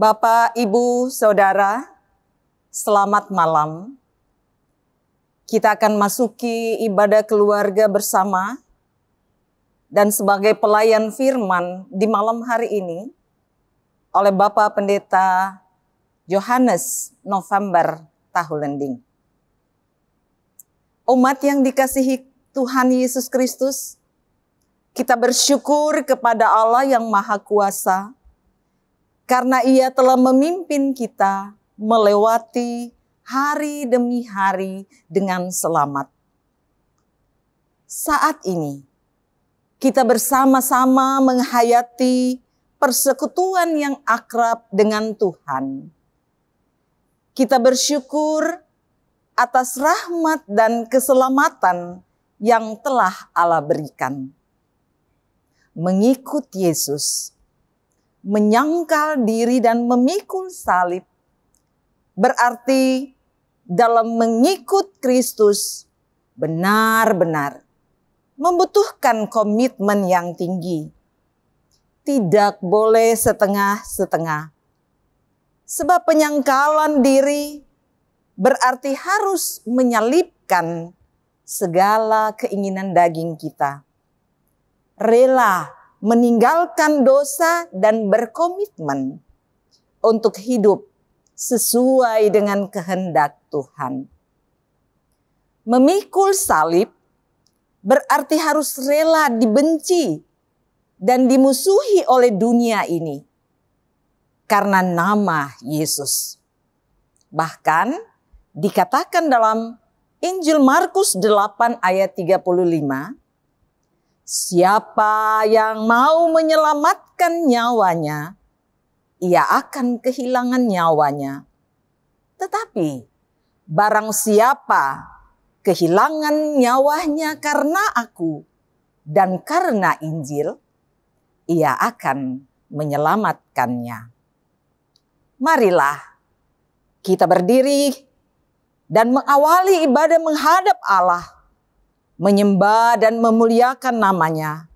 Bapak, Ibu, Saudara, selamat malam. Kita akan masuki ibadah keluarga bersama. Dan sebagai pelayan firman di malam hari ini, oleh Bapak Pendeta Johannes November Tahulending. Umat yang dikasihi Tuhan Yesus Kristus, kita bersyukur kepada Allah yang Maha Kuasa, karena Ia telah memimpin kita melewati hari demi hari dengan selamat. Saat ini, kita bersama-sama menghayati persekutuan yang akrab dengan Tuhan. Kita bersyukur atas rahmat dan keselamatan yang telah Allah berikan. Mengikut Yesus, menyangkal diri dan memikul salib, berarti dalam mengikut Kristus benar-benar membutuhkan komitmen yang tinggi. Tidak boleh setengah-setengah. Sebab penyangkalan diri berarti harus menyalibkan segala keinginan daging kita. Rela meninggalkan dosa dan berkomitmen untuk hidup sesuai dengan kehendak Tuhan. Memikul salib berarti harus rela dibenci dan dimusuhi oleh dunia ini karena nama Yesus. Bahkan dikatakan dalam Injil Markus 8 ayat 35, siapa yang mau menyelamatkan nyawanya, ia akan kehilangan nyawanya. Tetapi barang siapa kehilangan nyawanya karena aku dan karena Injil, ia akan menyelamatkannya. Marilah kita berdiri dan mengawali ibadah menghadap Allah, menyembah dan memuliakan namanya,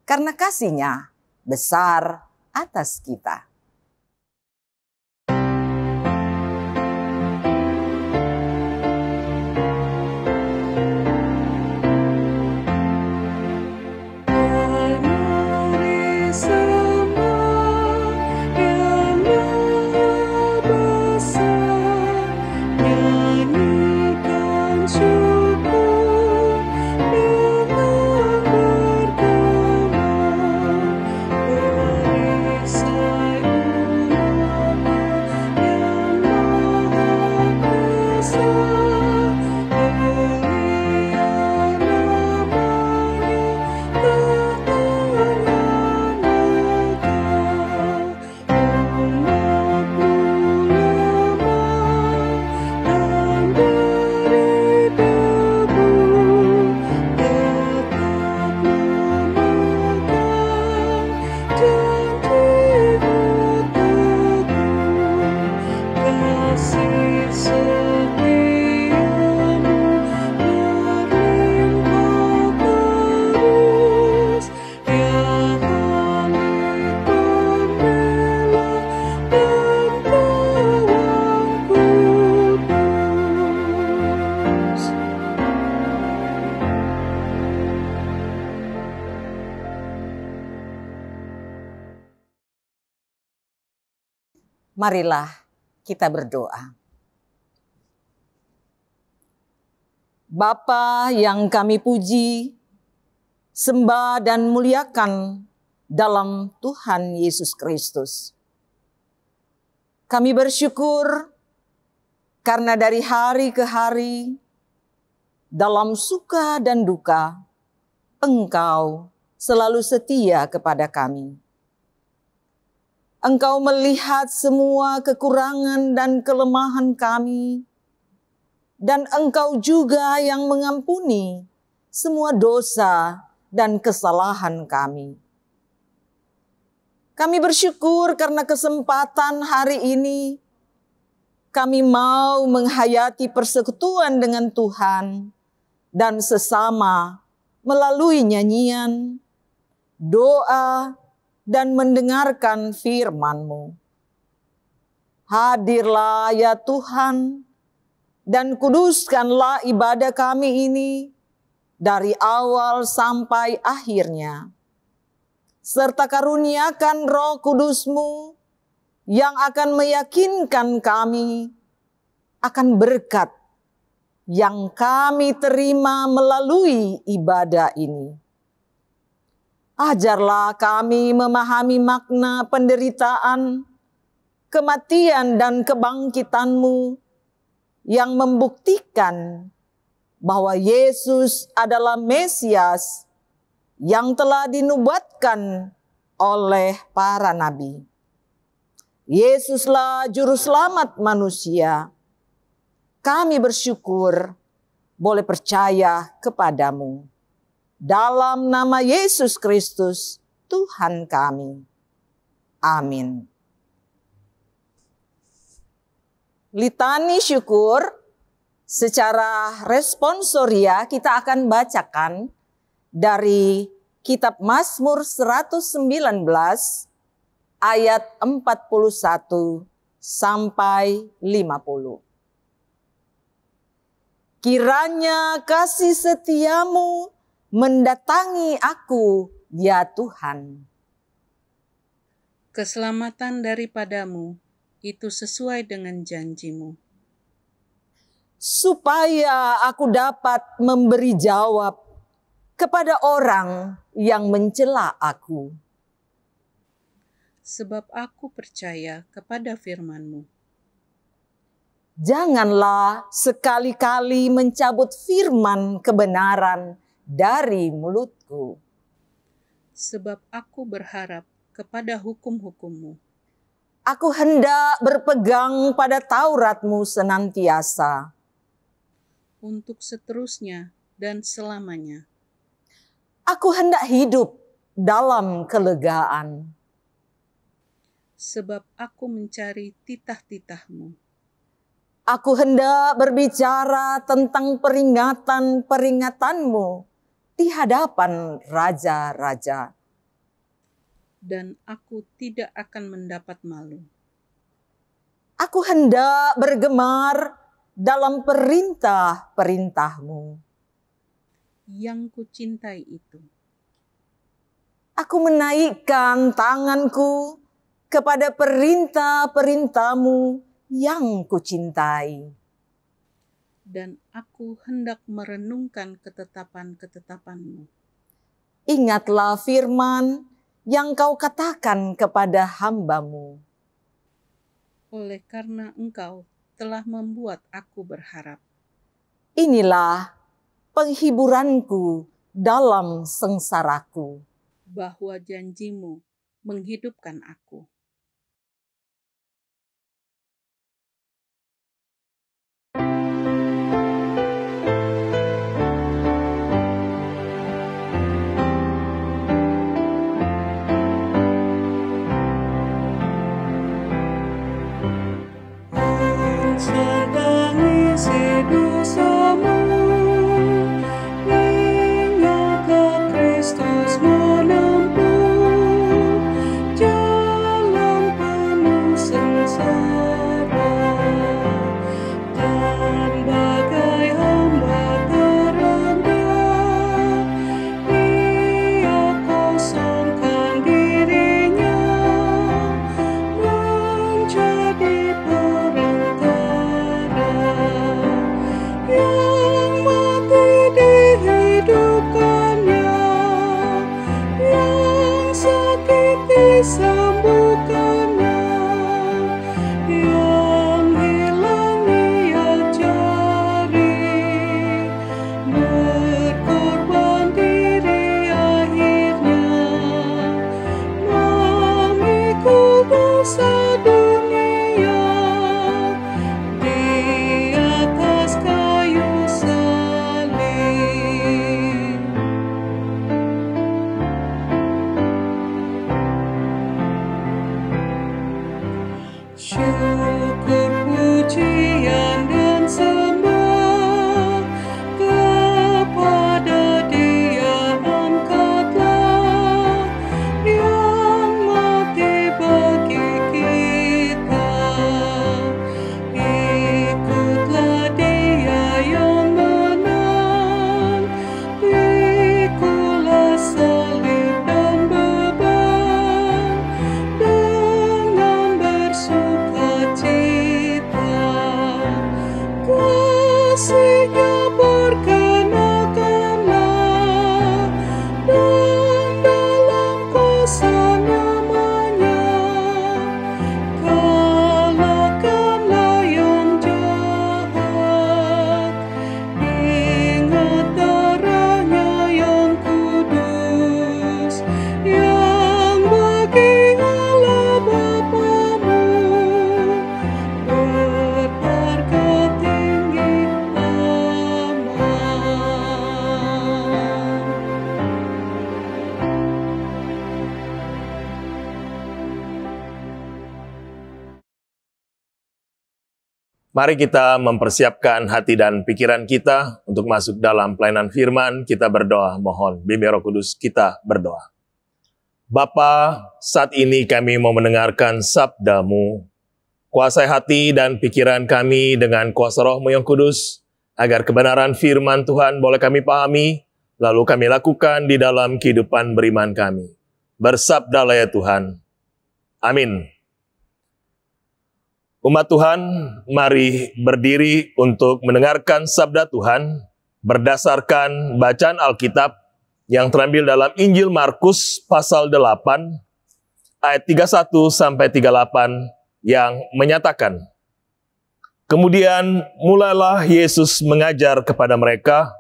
karena kasih-Nya besar atas kita. Marilah kita berdoa. Bapa yang kami puji, sembah dan muliakan dalam Tuhan Yesus Kristus. Kami bersyukur karena dari hari ke hari, dalam suka dan duka, Engkau selalu setia kepada kami. Engkau melihat semua kekurangan dan kelemahan kami, dan Engkau juga yang mengampuni semua dosa dan kesalahan kami. Kami bersyukur karena kesempatan hari ini, kami mau menghayati persekutuan dengan Tuhan dan sesama melalui nyanyian, doa, dan mendengarkan firman-Mu. Hadirlah ya Tuhan, dan kuduskanlah ibadah kami ini dari awal sampai akhirnya. Serta karuniakan Roh Kudus-Mu yang akan meyakinkan kami akan berkat yang kami terima melalui ibadah ini. Ajarlah kami memahami makna penderitaan, kematian dan kebangkitan-Mu yang membuktikan bahwa Yesus adalah Mesias yang telah dinubuatkan oleh para nabi. Yesuslah juru selamat manusia. Kami bersyukur boleh percaya kepadamu. Dalam nama Yesus Kristus, Tuhan kami. Amin. Litani syukur secara responsoria kita akan bacakan dari kitab Mazmur 119 ayat 41 sampai 50. Kiranya kasih setiamu mendatangi aku, ya Tuhan. Keselamatan daripadamu itu sesuai dengan janji-Mu. Supaya aku dapat memberi jawab kepada orang yang mencela aku. Sebab aku percaya kepada firman-Mu. Janganlah sekali-kali mencabut firman kebenaran dari mulutku. Sebab aku berharap kepada hukum-hukum-Mu. Aku hendak berpegang pada Taurat-Mu senantiasa. Untuk seterusnya dan selamanya. Aku hendak hidup dalam kelegaan. Sebab aku mencari titah-titah-Mu. Aku hendak berbicara tentang peringatan-peringatanmu di hadapan raja-raja. Dan aku tidak akan mendapat malu. Aku hendak bergemar dalam perintah-perintah-Mu. Yang kucintai itu. Aku menaikkan tanganku kepada perintah-perintah-Mu yang kucintai. Dan aku hendak merenungkan ketetapan-ketetapan-Mu. Ingatlah firman yang Kau katakan kepada hamba-Mu. Oleh karena Engkau telah membuat aku berharap. Inilah penghiburanku dalam sengsaraku. Bahwa janji-Mu menghidupkan aku. Kristus menempuh jalan Mari kita mempersiapkan hati dan pikiran kita untuk masuk dalam pelayanan firman. Kita berdoa, mohon bimbing Roh Kudus, kita berdoa. Bapa, saat ini kami mau mendengarkan sabda-Mu. Kuasai hati dan pikiran kami dengan kuasa Roh-Mu yang kudus, agar kebenaran firman Tuhan boleh kami pahami, lalu kami lakukan di dalam kehidupan beriman kami. Bersabdalah ya Tuhan. Amin. Umat Tuhan, mari berdiri untuk mendengarkan sabda Tuhan berdasarkan bacaan Alkitab yang terambil dalam Injil Markus pasal 8 ayat 31 sampai 38 yang menyatakan, kemudian mulailah Yesus mengajar kepada mereka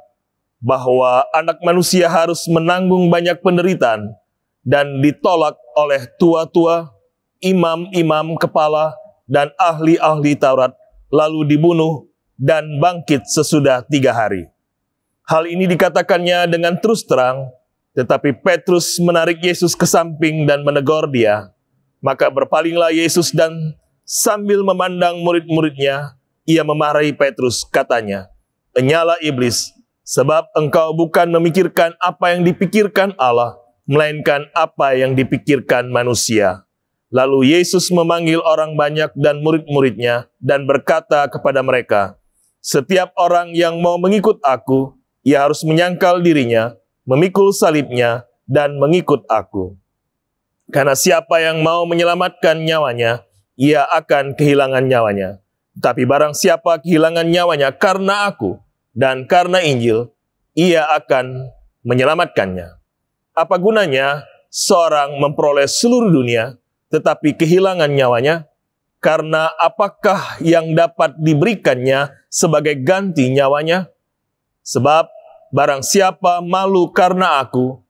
bahwa anak manusia harus menanggung banyak penderitaan dan ditolak oleh tua-tua, imam-imam kepala, dan ahli-ahli Taurat, lalu dibunuh dan bangkit sesudah 3 hari. Hal ini dikatakannya dengan terus terang, tetapi Petrus menarik Yesus ke samping dan menegur dia. Maka berpalinglah Yesus dan sambil memandang murid-muridnya, ia memarahi Petrus, katanya, "Enyala iblis, sebab engkau bukan memikirkan apa yang dipikirkan Allah, melainkan apa yang dipikirkan manusia." Lalu Yesus memanggil orang banyak dan murid-muridnya dan berkata kepada mereka, "Setiap orang yang mau mengikut aku, ia harus menyangkal dirinya, memikul salibnya, dan mengikut aku. Karena siapa yang mau menyelamatkan nyawanya, ia akan kehilangan nyawanya. Tapi barang siapa kehilangan nyawanya karena aku dan karena Injil, ia akan menyelamatkannya. Apa gunanya seorang memperoleh seluruh dunia, tetapi kehilangan nyawanya? Karena apakah yang dapat diberikannya sebagai ganti nyawanya? Sebab barang siapa malu karena aku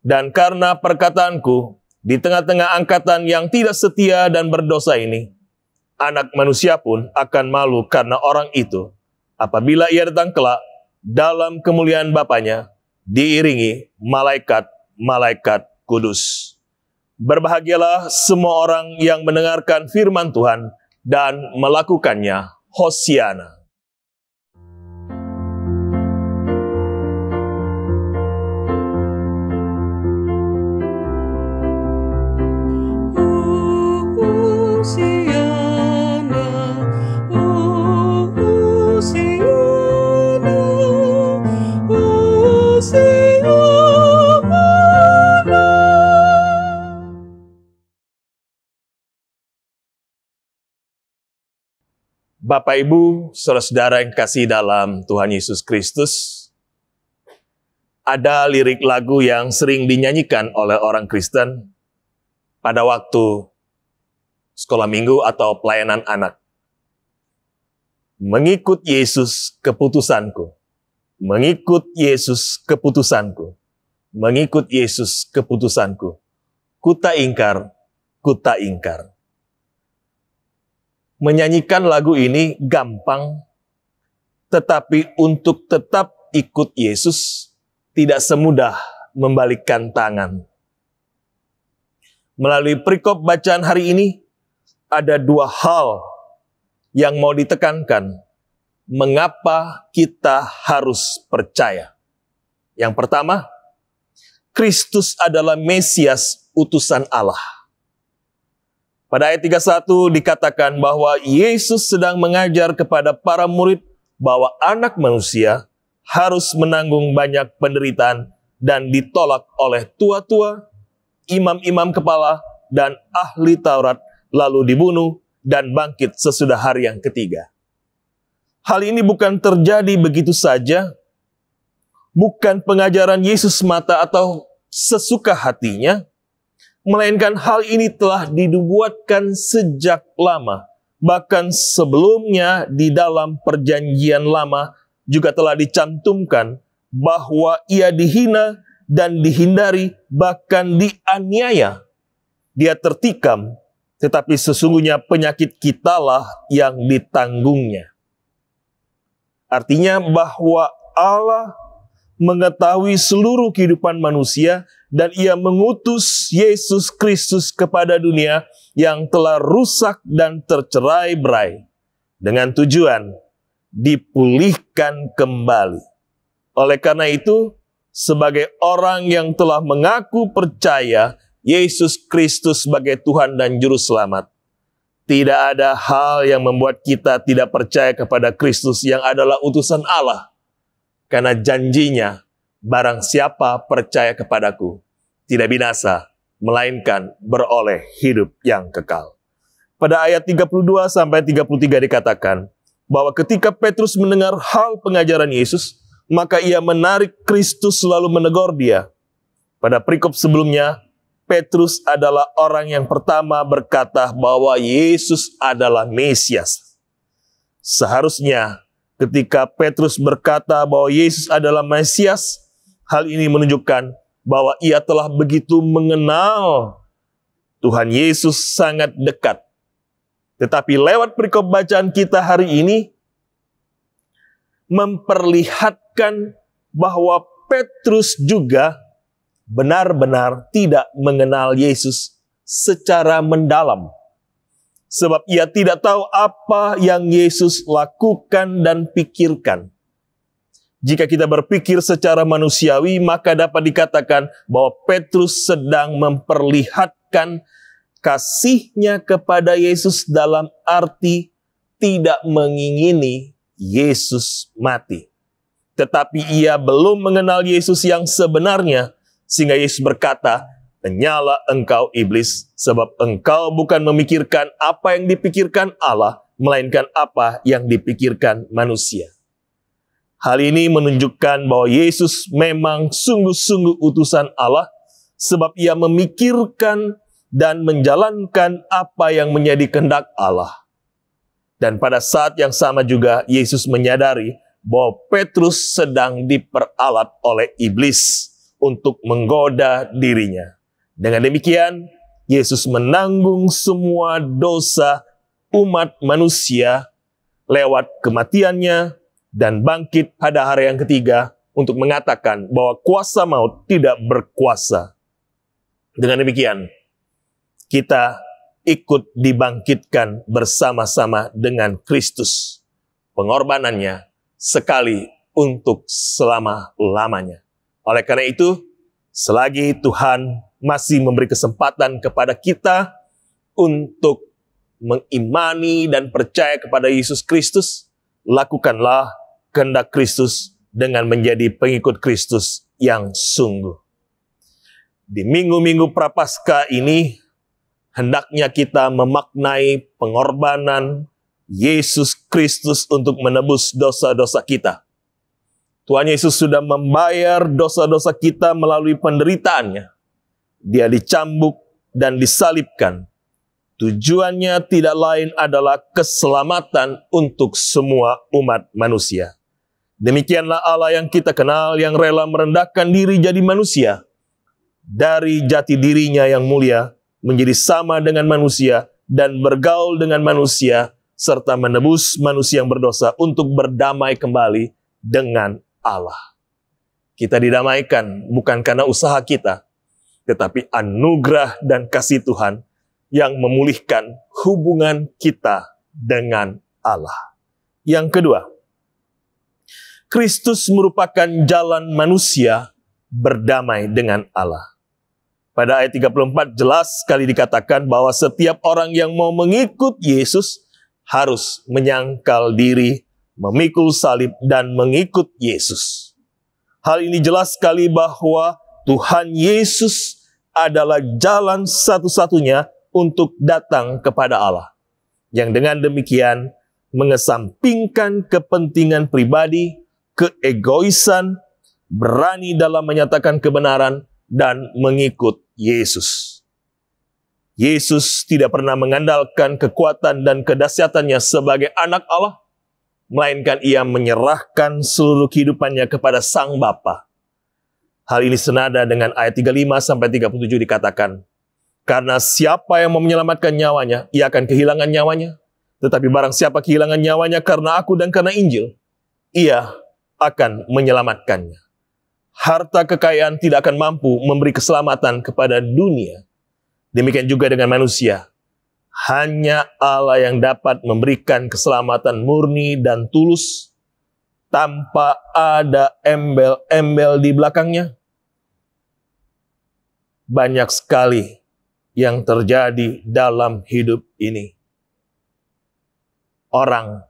dan karena perkataanku di tengah-tengah angkatan yang tidak setia dan berdosa ini, Anak Manusia pun akan malu karena orang itu apabila ia datang kelak dalam kemuliaan Bapanya diiringi malaikat-malaikat kudus." Berbahagialah semua orang yang mendengarkan firman Tuhan dan melakukannya. Hosiana. Bapak, Ibu, saudara-saudara yang kasih dalam Tuhan Yesus Kristus, ada lirik lagu yang sering dinyanyikan oleh orang Kristen pada waktu sekolah minggu atau pelayanan anak. Mengikut Yesus keputusanku, mengikut Yesus keputusanku, mengikut Yesus keputusanku, kuta ingkar, kuta ingkar. Menyanyikan lagu ini gampang, tetapi untuk tetap ikut Yesus tidak semudah membalikkan tangan. Melalui perikop bacaan hari ini, ada 2 hal yang mau ditekankan. Mengapa kita harus percaya? Yang pertama, Kristus adalah Mesias utusan Allah. Pada ayat 31 dikatakan bahwa Yesus sedang mengajar kepada para murid bahwa Anak Manusia harus menanggung banyak penderitaan dan ditolak oleh tua-tua, imam-imam kepala, dan ahli Taurat, lalu dibunuh dan bangkit sesudah hari yang ketiga. Hal ini bukan terjadi begitu saja, bukan pengajaran Yesus semata atau sesuka hatinya, melainkan hal ini telah dibuatkan sejak lama. Bahkan sebelumnya di dalam perjanjian lama juga telah dicantumkan bahwa ia dihina dan dihindari, bahkan dianiaya. Dia tertikam, tetapi sesungguhnya penyakit kitalah yang ditanggungnya. Artinya bahwa Allah mengetahui seluruh kehidupan manusia dan ia mengutus Yesus Kristus kepada dunia yang telah rusak dan tercerai-berai. dengan tujuan dipulihkan kembali. Oleh karena itu, sebagai orang yang telah mengaku percaya Yesus Kristus sebagai Tuhan dan Juru Selamat, tidak ada hal yang membuat kita tidak percaya kepada Kristus yang adalah utusan Allah. Karena janjinya, barang siapa percaya kepadaku, tidak binasa, melainkan beroleh hidup yang kekal. Pada ayat 32 sampai 33 dikatakan, bahwa ketika Petrus mendengar hal pengajaran Yesus, maka ia menarik Kristus lalu menegur dia. Pada perikop sebelumnya, Petrus adalah orang yang pertama berkata bahwa Yesus adalah Mesias. Seharusnya ketika Petrus berkata bahwa Yesus adalah Mesias, hal ini menunjukkan bahwa ia telah begitu mengenal Tuhan Yesus sangat dekat. Tetapi lewat perikop bacaan kita hari ini, memperlihatkan bahwa Petrus juga benar-benar tidak mengenal Yesus secara mendalam. Sebab ia tidak tahu apa yang Yesus lakukan dan pikirkan. Jika kita berpikir secara manusiawi, maka dapat dikatakan bahwa Petrus sedang memperlihatkan kasihnya kepada Yesus dalam arti tidak mengingini Yesus mati. Tetapi ia belum mengenal Yesus yang sebenarnya, sehingga Yesus berkata, "Penyalah engkau iblis, sebab engkau bukan memikirkan apa yang dipikirkan Allah, melainkan apa yang dipikirkan manusia." Hal ini menunjukkan bahwa Yesus memang sungguh-sungguh utusan Allah, sebab ia memikirkan dan menjalankan apa yang menjadi kehendak Allah. Dan pada saat yang sama juga Yesus menyadari bahwa Petrus sedang diperalat oleh iblis untuk menggoda dirinya. Dengan demikian, Yesus menanggung semua dosa umat manusia lewat kematiannya dan bangkit pada hari yang ketiga untuk mengatakan bahwa kuasa maut tidak berkuasa. Dengan demikian, kita ikut dibangkitkan bersama-sama dengan Kristus. Pengorbanannya sekali untuk selama-lamanya. Oleh karena itu, selagi Tuhan masih memberi kesempatan kepada kita untuk mengimani dan percaya kepada Yesus Kristus, lakukanlah kehendak Kristus dengan menjadi pengikut Kristus yang sungguh. Di minggu-minggu Prapaskah ini, hendaknya kita memaknai pengorbanan Yesus Kristus untuk menebus dosa-dosa kita. Tuhan Yesus sudah membayar dosa-dosa kita melalui penderitaannya. Dia dicambuk dan disalibkan. Tujuannya tidak lain adalah keselamatan untuk semua umat manusia. Demikianlah Allah yang kita kenal, yang rela merendahkan diri jadi manusia. Dari jati dirinya yang mulia, menjadi sama dengan manusia dan bergaul dengan manusia, serta menebus manusia yang berdosa untuk berdamai kembali dengan Allah. Kita didamaikan bukan karena usaha kita, tetapi anugerah dan kasih Tuhan yang memulihkan hubungan kita dengan Allah. Yang kedua, Kristus merupakan jalan manusia berdamai dengan Allah. Pada ayat 34 jelas sekali dikatakan bahwa setiap orang yang mau mengikut Yesus harus menyangkal diri, memikul salib, dan mengikut Yesus. Hal ini jelas sekali bahwa Tuhan Yesus adalah jalan satu-satunya untuk datang kepada Allah. Yang dengan demikian mengesampingkan kepentingan pribadi, keegoisan, berani dalam menyatakan kebenaran, dan mengikut Yesus. Yesus tidak pernah mengandalkan kekuatan dan kedahsyatannya sebagai anak Allah, melainkan ia menyerahkan seluruh kehidupannya kepada Sang Bapa. Hal ini senada dengan ayat 35-37 dikatakan, "Karena siapa yang mau menyelamatkan nyawanya, ia akan kehilangan nyawanya. Tetapi barang siapa kehilangan nyawanya karena aku dan karena Injil, ia akan menyelamatkannya." Harta kekayaan tidak akan mampu memberi keselamatan kepada dunia. Demikian juga dengan manusia. Hanya Allah yang dapat memberikan keselamatan murni dan tulus tanpa ada embel-embel di belakangnya. Banyak sekali yang terjadi dalam hidup ini. Orang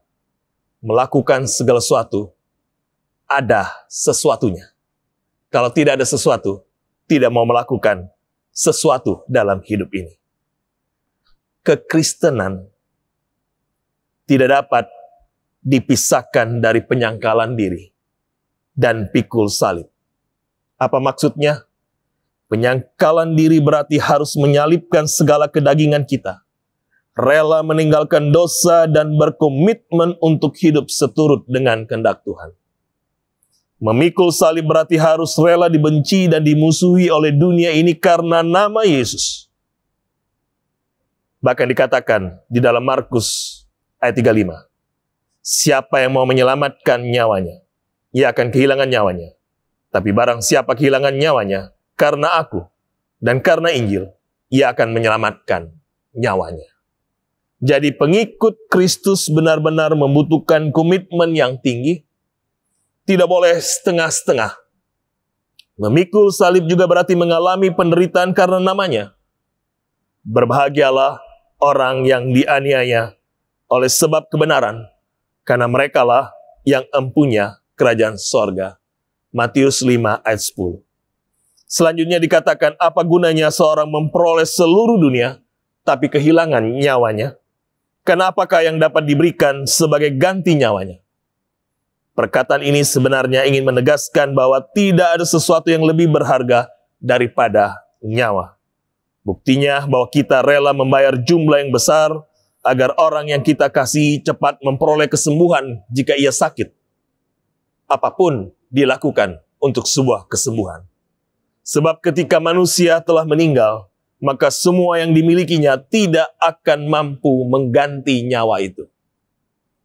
melakukan segala sesuatu, ada sesuatunya. Kalau tidak ada sesuatu, tidak mau melakukan sesuatu dalam hidup ini. Kekristenan tidak dapat dipisahkan dari penyangkalan diri dan pikul salib. Apa maksudnya? Penyangkalan diri berarti harus menyalibkan segala kedagingan kita, rela meninggalkan dosa dan berkomitmen untuk hidup seturut dengan kehendak Tuhan. Memikul salib berarti harus rela dibenci dan dimusuhi oleh dunia ini karena nama Yesus. Bahkan dikatakan di dalam Markus ayat 35, siapa yang mau menyelamatkan nyawanya, ia akan kehilangan nyawanya. Tapi barang siapa kehilangan nyawanya karena aku dan karena Injil, ia akan menyelamatkan nyawanya. Jadi pengikut Kristus benar-benar membutuhkan komitmen yang tinggi, tidak boleh setengah-setengah. Memikul salib juga berarti mengalami penderitaan karena namanya. Berbahagialah orang yang dianiaya oleh sebab kebenaran, karena merekalah yang empunya kerajaan sorga. Matius 5 ayat 10. Selanjutnya dikatakan, apa gunanya seorang memperoleh seluruh dunia, tapi kehilangan nyawanya? Karena apakah yang dapat diberikan sebagai ganti nyawanya? Perkataan ini sebenarnya ingin menegaskan bahwa tidak ada sesuatu yang lebih berharga daripada nyawa. Buktinya bahwa kita rela membayar jumlah yang besar agar orang yang kita kasihi cepat memperoleh kesembuhan jika ia sakit. Apapun dilakukan untuk sebuah kesembuhan. Sebab ketika manusia telah meninggal, maka semua yang dimilikinya tidak akan mampu mengganti nyawa itu.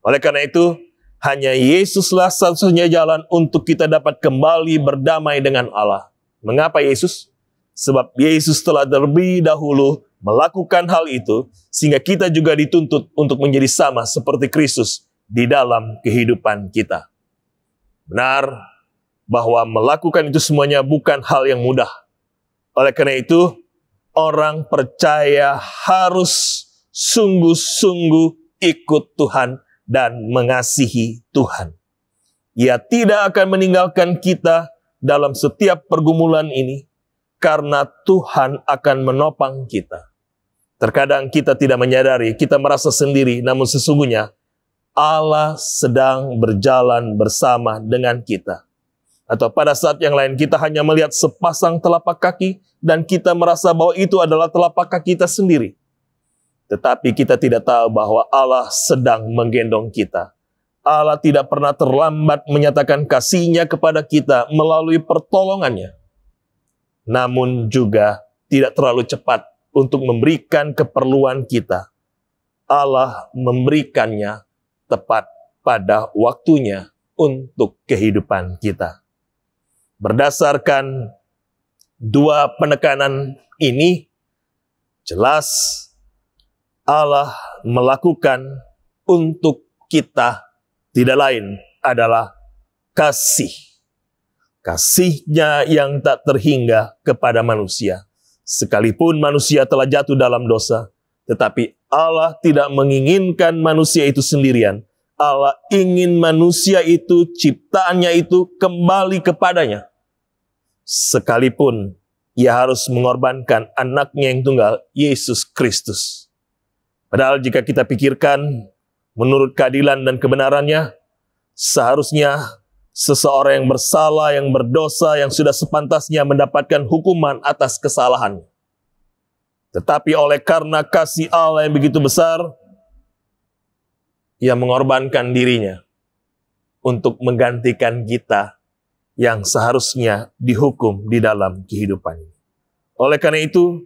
Oleh karena itu, hanya Yesuslah satu-satunya jalan untuk kita dapat kembali berdamai dengan Allah. Mengapa Yesus? Sebab Yesus telah terlebih dahulu melakukan hal itu, sehingga kita juga dituntut untuk menjadi sama seperti Kristus di dalam kehidupan kita. Benar bahwa melakukan itu semuanya bukan hal yang mudah. Oleh karena itu, orang percaya harus sungguh-sungguh ikut Tuhan dan mengasihi Tuhan. Ia tidak akan meninggalkan kita dalam setiap pergumulan ini, karena Tuhan akan menopang kita. Terkadang kita tidak menyadari, kita merasa sendiri, namun sesungguhnya Allah sedang berjalan bersama dengan kita. Atau pada saat yang lain kita hanya melihat sepasang telapak kaki dan kita merasa bahwa itu adalah telapak kaki kita sendiri. Tetapi kita tidak tahu bahwa Allah sedang menggendong kita. Allah tidak pernah terlambat menyatakan kasih-Nya kepada kita melalui pertolongannya. Namun juga tidak terlalu cepat untuk memberikan keperluan kita. Allah memberikannya tepat pada waktunya untuk kehidupan kita. Berdasarkan dua penekanan ini, jelas Allah melakukan untuk kita tidak lain adalah kasih. Kasih-Nya yang tak terhingga kepada manusia. Sekalipun manusia telah jatuh dalam dosa, tetapi Allah tidak menginginkan manusia itu sendirian. Allah ingin manusia itu, ciptaannya itu kembali kepadanya. Sekalipun Ia harus mengorbankan anaknya yang tunggal, Yesus Kristus. Padahal jika kita pikirkan menurut keadilan dan kebenarannya, seharusnya seseorang yang bersalah, yang berdosa, yang sudah sepantasnya mendapatkan hukuman atas kesalahannya. Tetapi oleh karena kasih Allah yang begitu besar, Ia mengorbankan dirinya untuk menggantikan kita yang seharusnya dihukum di dalam kehidupan ini. Oleh karena itu,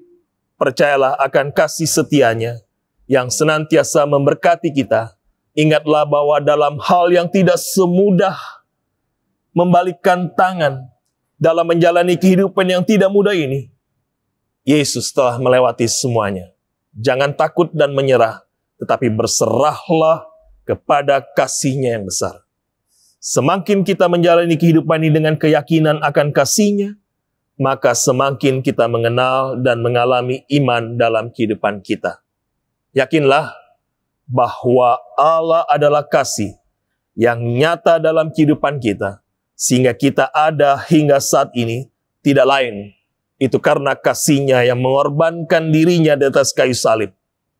percayalah akan kasih setia-Nya yang senantiasa memberkati kita. Ingatlah bahwa dalam hal yang tidak semudah membalikkan tangan dalam menjalani kehidupan yang tidak mudah ini, Yesus telah melewati semuanya. Jangan takut dan menyerah, tetapi berserahlah kepada kasih-Nya yang besar. Semakin kita menjalani kehidupan ini dengan keyakinan akan kasih-Nya, maka semakin kita mengenal dan mengalami iman dalam kehidupan kita. Yakinlah bahwa Allah adalah kasih yang nyata dalam kehidupan kita, sehingga kita ada hingga saat ini tidak lain. Itu karena kasih-Nya yang mengorbankan diri-Nya di atas kayu salib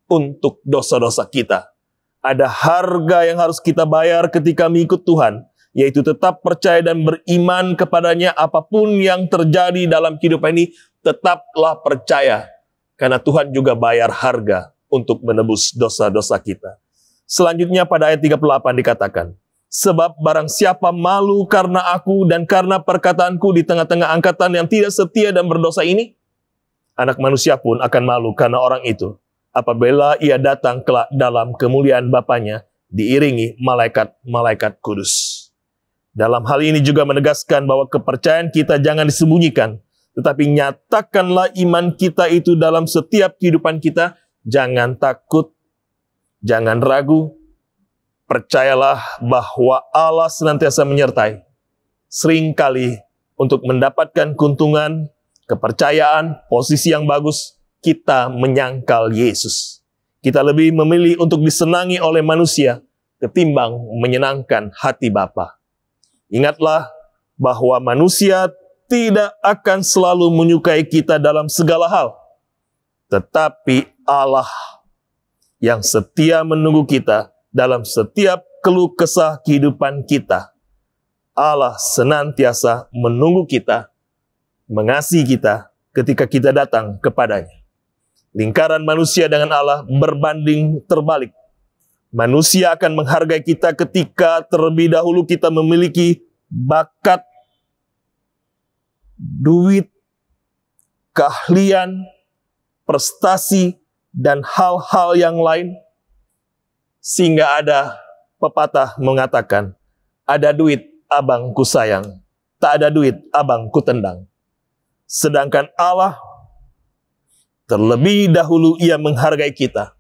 untuk dosa-dosa kita. Ada harga yang harus kita bayar ketika mengikut Tuhan, yaitu tetap percaya dan beriman kepada-Nya apapun yang terjadi dalam kehidupan ini, tetaplah percaya. Karena Tuhan juga bayar harga untuk menebus dosa-dosa kita. Selanjutnya pada ayat 38 dikatakan, sebab barang siapa malu karena aku dan karena perkataanku di tengah-tengah angkatan yang tidak setia dan berdosa ini, Anak Manusia pun akan malu karena orang itu, apabila ia datang kelak dalam kemuliaan Bapa-Nya, diiringi malaikat-malaikat kudus. Dalam hal ini juga menegaskan bahwa kepercayaan kita jangan disembunyikan, tetapi nyatakanlah iman kita itu dalam setiap kehidupan kita. Jangan takut, jangan ragu. Percayalah bahwa Allah senantiasa menyertai. Seringkali untuk mendapatkan keuntungan, kepercayaan, posisi yang bagus, kita menyangkal Yesus. Kita lebih memilih untuk disenangi oleh manusia ketimbang menyenangkan hati Bapa. Ingatlah bahwa manusia tidak akan selalu menyukai kita dalam segala hal. Tetapi Allah yang setia menunggu kita dalam setiap keluh kesah kehidupan kita. Allah senantiasa menunggu kita, mengasihi kita ketika kita datang kepada-Nya. Lingkaran manusia dengan Allah berbanding terbalik. Manusia akan menghargai kita ketika terlebih dahulu kita memiliki bakat, duit, keahlian, prestasi, dan hal-hal yang lain. Sehingga ada pepatah mengatakan, ada duit abang ku sayang, tak ada duit abang ku tendang. Sedangkan Allah terlebih dahulu ia menghargai kita.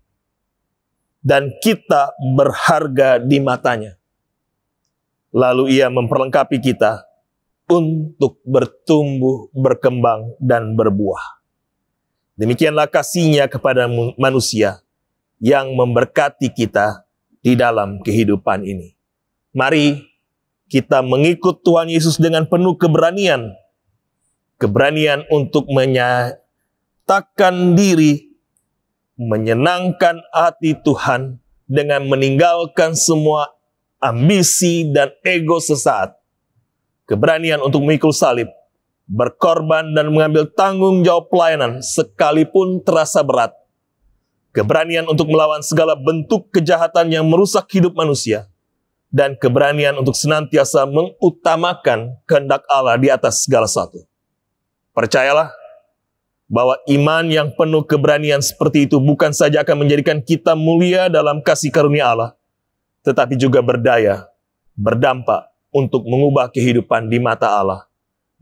Dan kita berharga di mata-Nya. Lalu ia memperlengkapi kita untuk bertumbuh, berkembang, dan berbuah. Demikianlah kasih-Nya kepada manusia yang memberkati kita di dalam kehidupan ini. Mari kita mengikut Tuhan Yesus dengan penuh keberanian. Keberanian untuk menyatakan diri, menyenangkan hati Tuhan dengan meninggalkan semua ambisi dan ego sesaat. Keberanian untuk memikul salib, berkorban dan mengambil tanggung jawab pelayanan sekalipun terasa berat. Keberanian untuk melawan segala bentuk kejahatan yang merusak hidup manusia. Dan keberanian untuk senantiasa mengutamakan kehendak Allah di atas segala sesuatu. Percayalah bahwa iman yang penuh keberanian seperti itu bukan saja akan menjadikan kita mulia dalam kasih karunia Allah, tetapi juga berdaya, berdampak untuk mengubah kehidupan di mata Allah,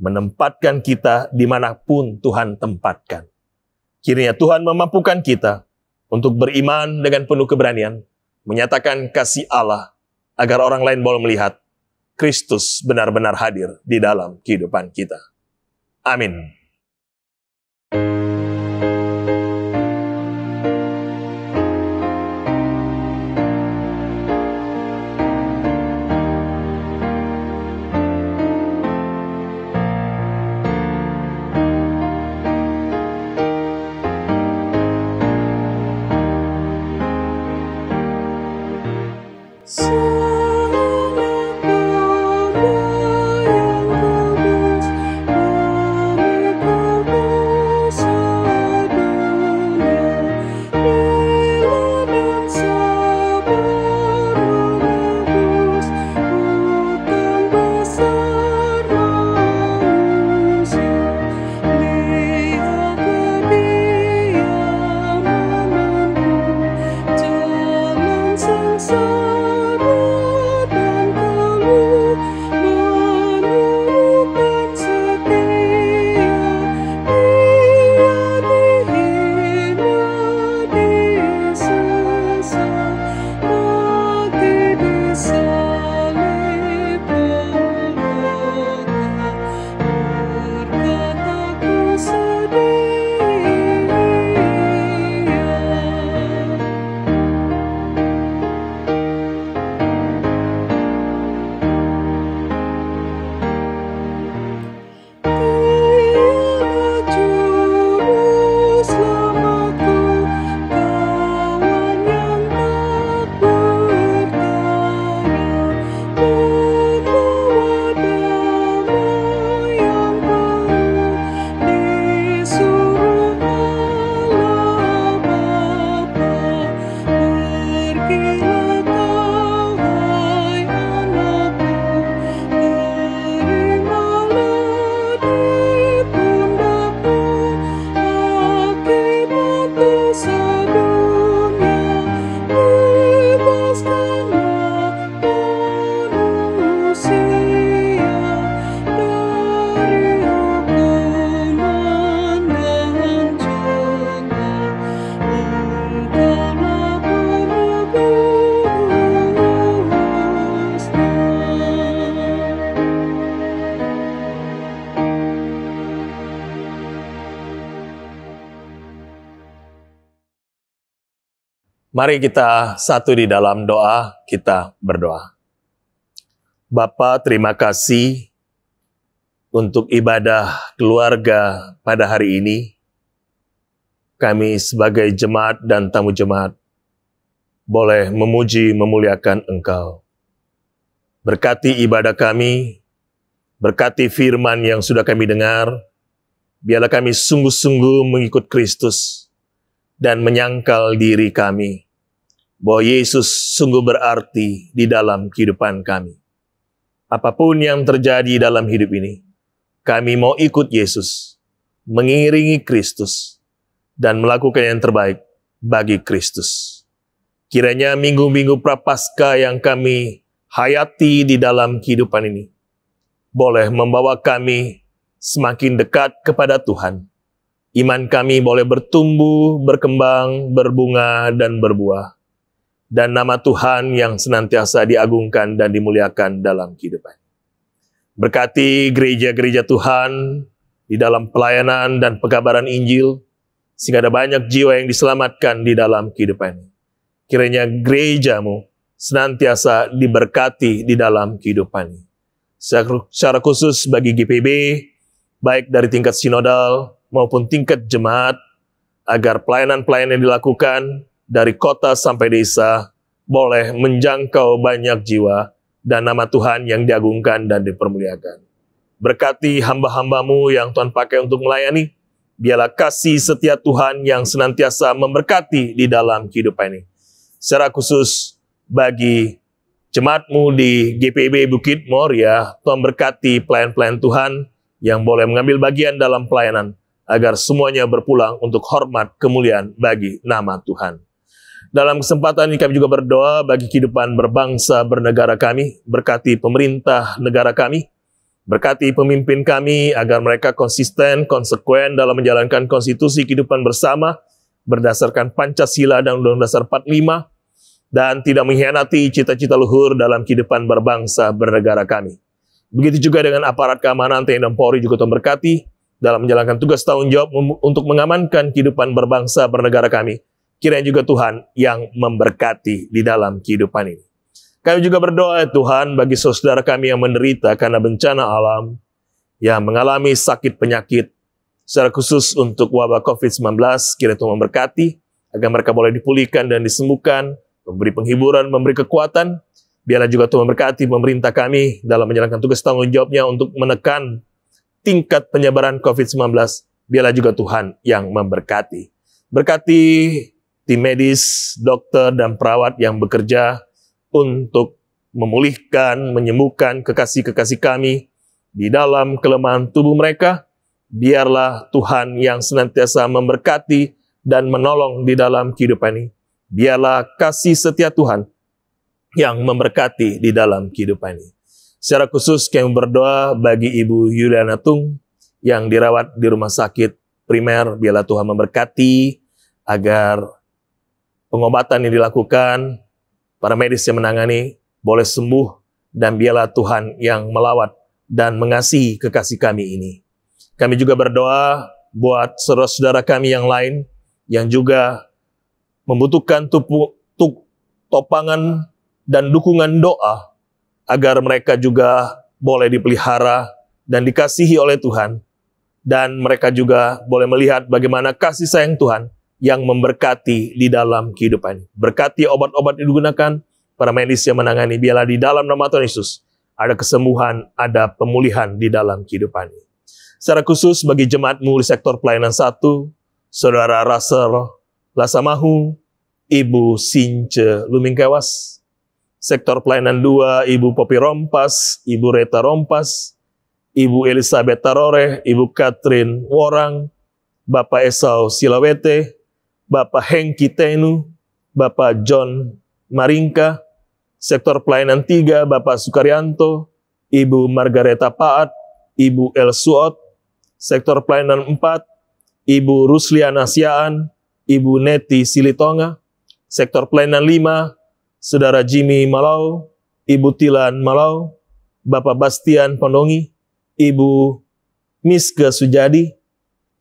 menempatkan kita dimanapun Tuhan tempatkan. Kiranya Tuhan memampukan kita untuk beriman dengan penuh keberanian, menyatakan kasih Allah, agar orang lain boleh melihat Kristus benar-benar hadir di dalam kehidupan kita. Amin. Mari kita satu di dalam doa, kita berdoa. Bapa, terima kasih untuk ibadah keluarga pada hari ini. Kami sebagai jemaat dan tamu jemaat boleh memuji memuliakan Engkau. Berkati ibadah kami, berkati firman yang sudah kami dengar, biarlah kami sungguh-sungguh mengikut Kristus dan menyangkal diri kami bahwa Yesus sungguh berarti di dalam kehidupan kami. Apapun yang terjadi dalam hidup ini, kami mau ikut Yesus, mengiringi Kristus, dan melakukan yang terbaik bagi Kristus. Kiranya minggu-minggu Prapaskah yang kami hayati di dalam kehidupan ini boleh membawa kami semakin dekat kepada Tuhan. Iman kami boleh bertumbuh, berkembang, berbunga, dan berbuah. Dan nama Tuhan yang senantiasa diagungkan dan dimuliakan dalam kehidupan. Berkati gereja-gereja Tuhan di dalam pelayanan dan pekabaran Injil, sehingga ada banyak jiwa yang diselamatkan di dalam kehidupan. Kiranya gerejamu senantiasa diberkati di dalam kehidupan. Secara khusus bagi GPB, baik dari tingkat sinodal maupun tingkat jemaat, agar pelayanan-pelayanan yang dilakukan dari kota sampai desa boleh menjangkau banyak jiwa dan nama Tuhan yang diagungkan dan dipermuliakan. Berkati hamba-hambamu yang Tuhan pakai untuk melayani, biarlah kasih setia Tuhan yang senantiasa memberkati di dalam kehidupan ini. Secara khusus bagi jemaatmu di GPB Bukit Moria, Tuhan berkati pelayan-pelayan Tuhan yang boleh mengambil bagian dalam pelayanan, agar semuanya berpulang untuk hormat kemuliaan bagi nama Tuhan. Dalam kesempatan ini kami juga berdoa bagi kehidupan berbangsa bernegara kami, berkati pemerintah negara kami, berkati pemimpin kami agar mereka konsisten, konsekuen dalam menjalankan konstitusi kehidupan bersama, berdasarkan Pancasila dan Undang-Undang Dasar 45, dan tidak mengkhianati cita-cita luhur dalam kehidupan berbangsa bernegara kami. Begitu juga dengan aparat keamanan TNI dan Polri juga Tuhan berkati dalam menjalankan tugas tanggung jawab untuk mengamankan kehidupan berbangsa bernegara kami. Kiranya juga Tuhan yang memberkati di dalam kehidupan ini. Kami juga berdoa Tuhan bagi saudara kami yang menderita karena bencana alam, yang mengalami sakit penyakit, secara khusus untuk wabah COVID-19, kiranya Tuhan memberkati, agar mereka boleh dipulihkan dan disembuhkan, memberi penghiburan, memberi kekuatan. Biarlah juga Tuhan memberkati pemerintah kami dalam menjalankan tugas tanggung jawabnya untuk menekan tingkat penyebaran COVID-19. Biarlah juga Tuhan yang memberkati. Berkati tim medis, dokter, dan perawat yang bekerja untuk memulihkan, menyembuhkan kekasih-kekasih kami di dalam kelemahan tubuh mereka. Biarlah Tuhan yang senantiasa memberkati dan menolong di dalam kehidupan ini. Biarlah kasih setia Tuhan yang memberkati di dalam kehidupan ini. Secara khusus kami berdoa bagi Ibu Yuliana Tung yang dirawat di rumah sakit primer. Biarlah Tuhan memberkati agar pengobatan yang dilakukan, para medis yang menangani boleh sembuh, dan biarlah Tuhan yang melawat dan mengasihi kekasih kami ini. Kami juga berdoa buat saudara-saudara kami yang lain yang juga membutuhkan topangan dan dukungan doa, agar mereka juga boleh dipelihara dan dikasihi oleh Tuhan, dan mereka juga boleh melihat bagaimana kasih sayang Tuhan yang memberkati di dalam kehidupan. Berkati obat-obat yang digunakan, para medis yang menangani, biarlah di dalam nama Tuhan Yesus ada kesembuhan, ada pemulihan di dalam kehidupan. Secara khusus bagi jemaatmu di sektor pelayanan 1, Saudara Russell Lasamahu, Ibu Since Lumingkewas. Sektor pelayanan 2, Ibu Popi Rompas, Ibu Reta Rompas, Ibu Elizabeth Tarore, Ibu Catherine Worang, Bapak Esau Silawete, Bapak Hengki Tenu, Bapak John Maringka. Sektor pelayanan 3, Bapak Sukaryanto, Ibu Margareta Paat, Ibu El Suot. Sektor pelayanan 4, Ibu Rusliana Siaan, Ibu Neti Silitonga. Sektor pelayanan 5, Saudara Jimmy Malau, Ibu Tilan Malau, Bapak Bastian Pondongi, Ibu Miske Sujadi.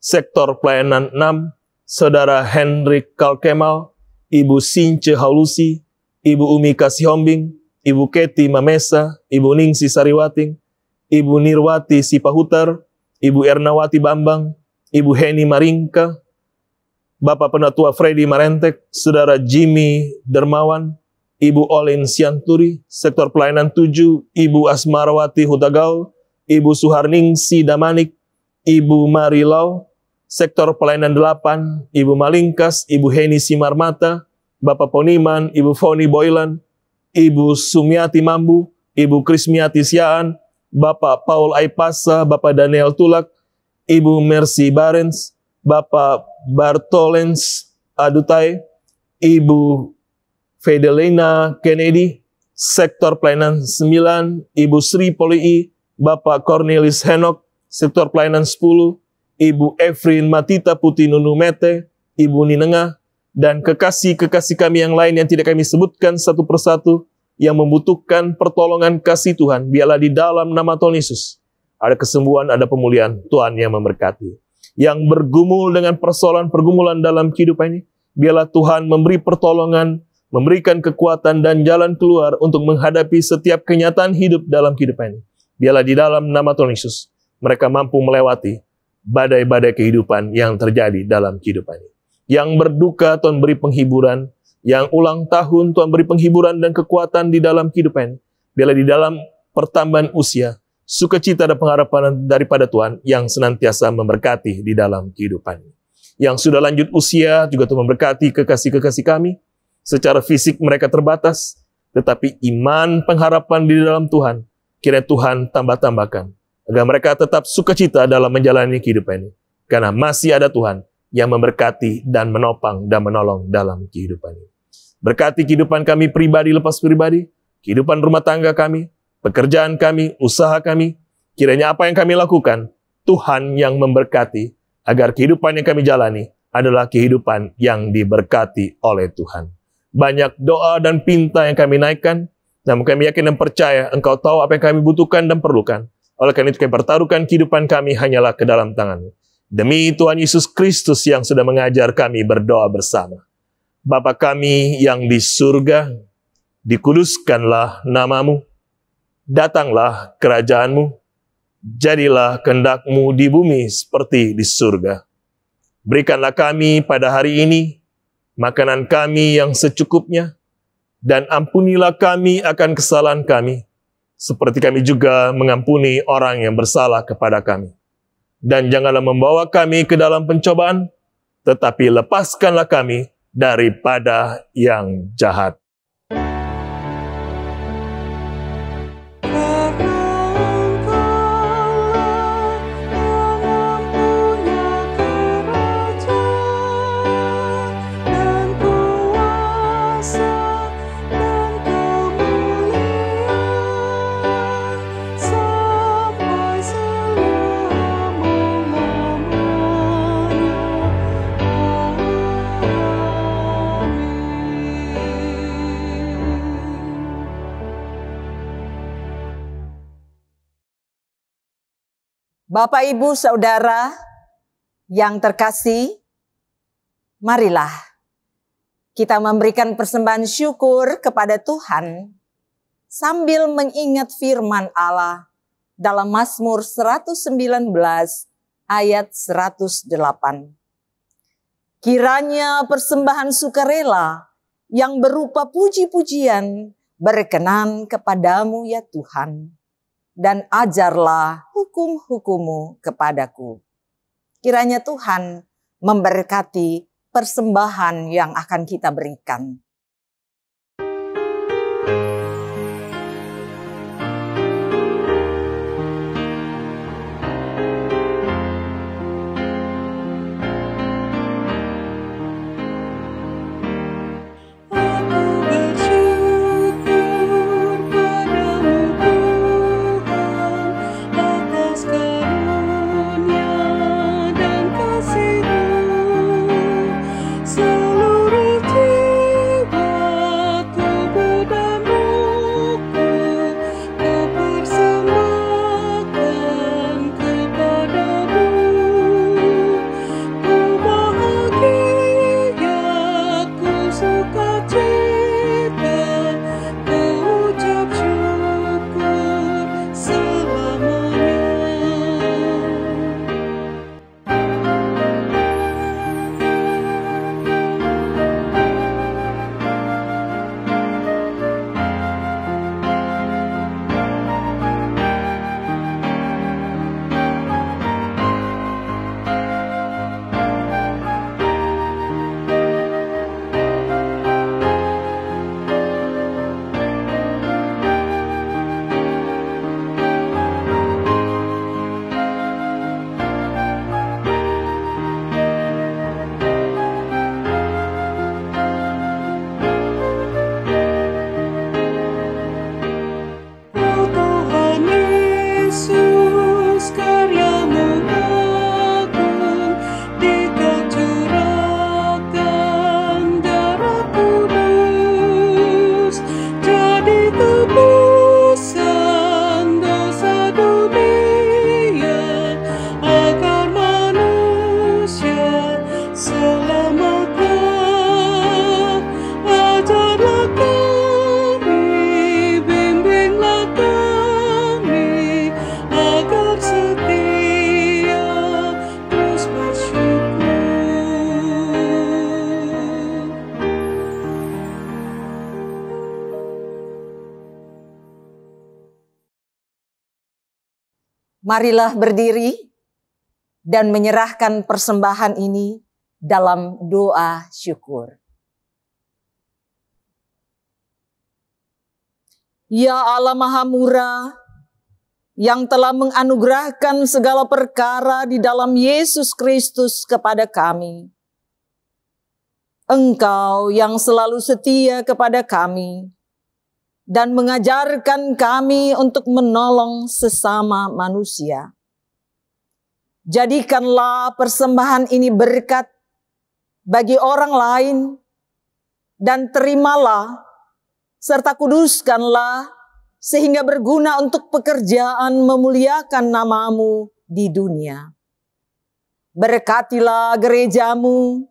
Sektor pelayanan 6, Saudara Hendrik Kalkemal, Ibu Since Haulusi, Ibu Umi Kasihombing, Ibu Keti Mamesa, Ibu Ningsi Sariwating, Ibu Nirwati Sipahutar, Ibu Ernawati Bambang, Ibu Heni Maringka, Bapak Penatua Freddy Marentek, Saudara Jimmy Dermawan, Ibu Olin Sianturi, Sektor Pelayanan 7, Ibu Asmarawati Hutagaul, Ibu Suharningsi Damanik, Ibu Marilau, Sektor Pelayanan 8, Ibu Malingkas, Ibu Heni Simarmata, Bapak Poniman, Ibu Foni Boylan, Ibu Sumiati Mambu, Ibu Krismiati Siaan, Bapak Paul Aipasa, Bapak Daniel Tulak, Ibu Mercy Barens, Bapak Bartolens Adutai, Ibu Fedelina Kennedy, Sektor Pelayanan 9, Ibu Sri Polii, Bapak Cornelis Henok, Sektor Pelayanan 10, Ibu Efrin Matita Putih Nunumete, Ibu Ninengah, dan kekasih-kekasih kami yang lain yang tidak kami sebutkan satu persatu, yang membutuhkan pertolongan kasih Tuhan, biarlah di dalam nama Tuhan Yesus ada kesembuhan, ada pemulihan, Tuhan yang memberkati. Yang bergumul dengan persoalan-pergumulan dalam kehidupan ini, biarlah Tuhan memberi pertolongan, memberikan kekuatan dan jalan keluar untuk menghadapi setiap kenyataan hidup dalam kehidupan ini. Biarlah di dalam nama Tuhan Yesus mereka mampu melewati badai-badai kehidupan yang terjadi dalam kehidupan ini. Yang berduka Tuhan beri penghiburan, yang ulang tahun Tuhan beri penghiburan dan kekuatan di dalam kehidupan ini. Biarlah di dalam pertambahan usia, sukacita dan pengharapan daripada Tuhan yang senantiasa memberkati di dalam kehidupan ini. Yang sudah lanjut usia juga Tuhan memberkati kekasih-kekasih kami. Secara fisik mereka terbatas, tetapi iman pengharapan di dalam Tuhan, kiranya Tuhan tambah-tambahkan, agar mereka tetap sukacita dalam menjalani kehidupan ini. Karena masih ada Tuhan yang memberkati dan menopang dan menolong dalam kehidupan ini. Berkati kehidupan kami pribadi lepas pribadi, kehidupan rumah tangga kami, pekerjaan kami, usaha kami. Kiranya apa yang kami lakukan, Tuhan yang memberkati, agar kehidupan yang kami jalani adalah kehidupan yang diberkati oleh Tuhan. Banyak doa dan pinta yang kami naikkan, namun kami yakin dan percaya Engkau tahu apa yang kami butuhkan dan perlukan. Oleh karena itu kami pertaruhkan kehidupan kami hanyalah ke dalam tangan-Mu. Demi Tuhan Yesus Kristus yang sudah mengajar kami berdoa bersama. Bapa kami yang di surga, dikuduskanlah nama-Mu, datanglah kerajaan-Mu, jadilah kehendak-Mu di bumi seperti di surga. Berikanlah kami pada hari ini makanan kami yang secukupnya, dan ampunilah kami akan kesalahan kami, seperti kami juga mengampuni orang yang bersalah kepada kami. Dan janganlah membawa kami ke dalam pencobaan, tetapi lepaskanlah kami daripada yang jahat. Bapak, Ibu, Saudara yang terkasih, marilah kita memberikan persembahan syukur kepada Tuhan sambil mengingat firman Allah dalam Mazmur 119 ayat 108. Kiranya persembahan sukarela yang berupa puji-pujian berkenan kepadamu ya Tuhan, dan ajarlah hukum-hukum-Mu kepadaku. Kiranya Tuhan memberkati persembahan yang akan kita berikan. Seluruh jiwa Marilah berdiri dan menyerahkan persembahan ini dalam doa syukur. Ya Allah Maha Murah, yang telah menganugerahkan segala perkara di dalam Yesus Kristus kepada kami. Engkau yang selalu setia kepada kami dan mengajarkan kami untuk menolong sesama manusia. Jadikanlah persembahan ini berkat bagi orang lain dan terimalah serta kuduskanlah sehingga berguna untuk pekerjaan memuliakan nama-Mu di dunia. Berkatilah gereja-Mu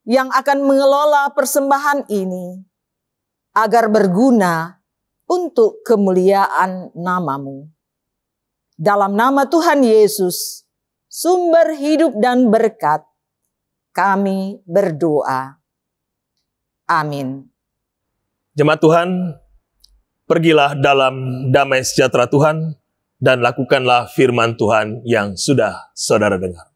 yang akan mengelola persembahan ini, agar berguna untuk kemuliaan nama-Mu. Dalam nama Tuhan Yesus, sumber hidup dan berkat, kami berdoa. Amin. Jemaat Tuhan, pergilah dalam damai sejahtera Tuhan dan lakukanlah firman Tuhan yang sudah saudara dengar.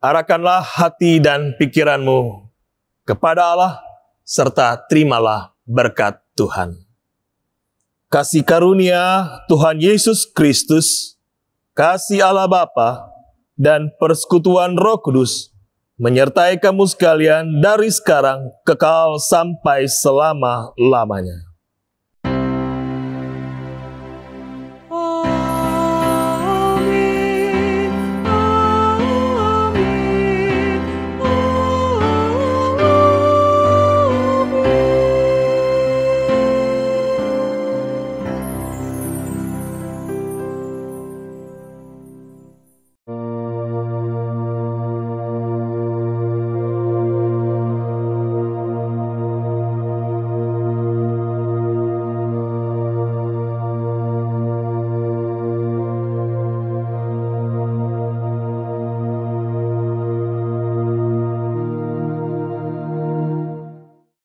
Arahkanlah hati dan pikiranmu kepada Allah, serta terimalah berkat Tuhan. Kasih karunia Tuhan Yesus Kristus, kasih Allah Bapa, dan persekutuan Roh Kudus menyertai kamu sekalian dari sekarang kekal sampai selama-lamanya.